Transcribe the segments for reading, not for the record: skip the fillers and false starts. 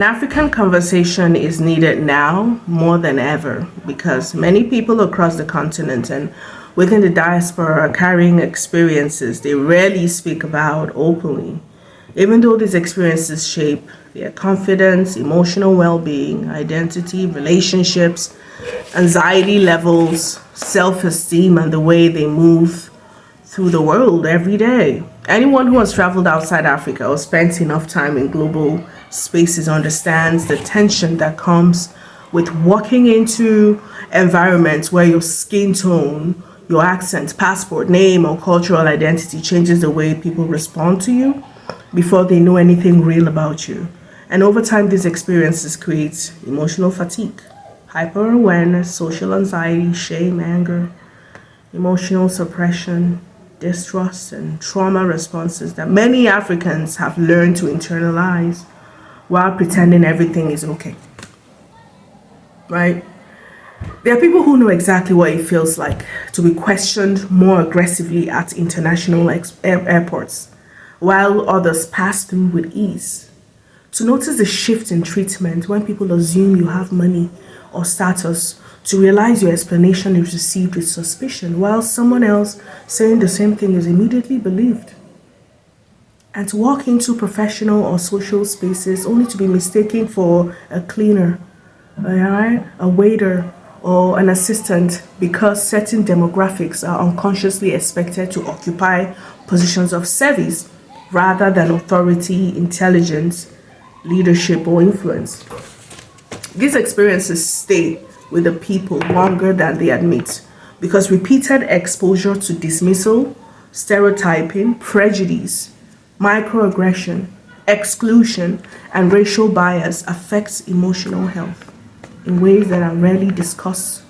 African conversation is needed now more than ever because many people across the continent and within the diaspora are carrying experiences they rarely speak about openly. Even though these experiences shape their confidence, emotional well being, identity, relationships, anxiety levels, self esteem, and the way they move through the world every day. Anyone who has traveled outside Africa or spent enough time in global spaces understands the tension that comes with walking into environments where your skin tone, your accent, passport, name, or cultural identity changes the way people respond to you before they know anything real about you. And over time, these experiences create emotional fatigue, hyper awareness, social anxiety, shame, anger, emotional suppression, distrust, and trauma responses that many Africans have learned to internalize while pretending everything is okay, right? There are people who know exactly what it feels like to be questioned more aggressively at international airports, while others pass through with ease. To notice the shift in treatment when people assume you have money or status, to realize your explanation is received with suspicion, while someone else saying the same thing is immediately believed. And to walk into professional or social spaces only to be mistaken for a cleaner, alright, a waiter, or an assistant because certain demographics are unconsciously expected to occupy positions of service rather than authority, intelligence, leadership, or influence. These experiences stay with the people longer than they admit because repeated exposure to dismissal, stereotyping, prejudice, microaggression, exclusion, and racial bias affects emotional health in ways that are rarely discussed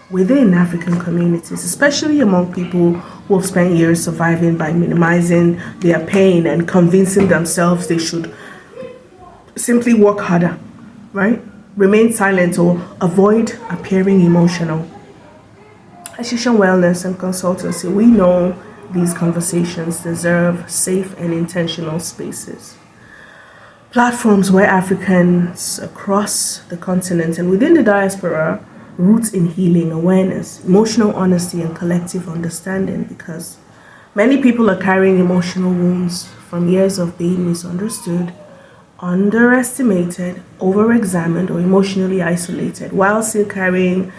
within African communities, especially among people who have spent years surviving by minimizing their pain and convincing themselves they should simply work harder, right? Remain silent or avoid appearing emotional. At Shishan Wellness and Consultancy, we know these conversations deserve safe and intentional spaces. Platforms where Africans across the continent and within the diaspora roots in healing, awareness, emotional honesty, and collective understanding because many people are carrying emotional wounds from years of being misunderstood, underestimated, over-examined, or emotionally isolated, while still having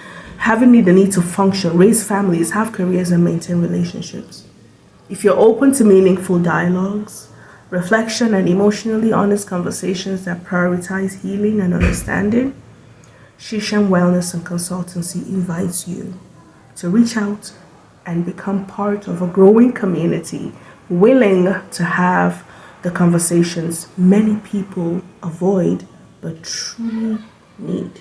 the need to function, raise families, have careers, and maintain relationships. If you're open to meaningful dialogues, reflection, and emotionally honest conversations that prioritize healing and understanding, Shishan Wellness and Consultancy invites you to reach out and become part of a growing community willing to have the conversations many people avoid but truly need.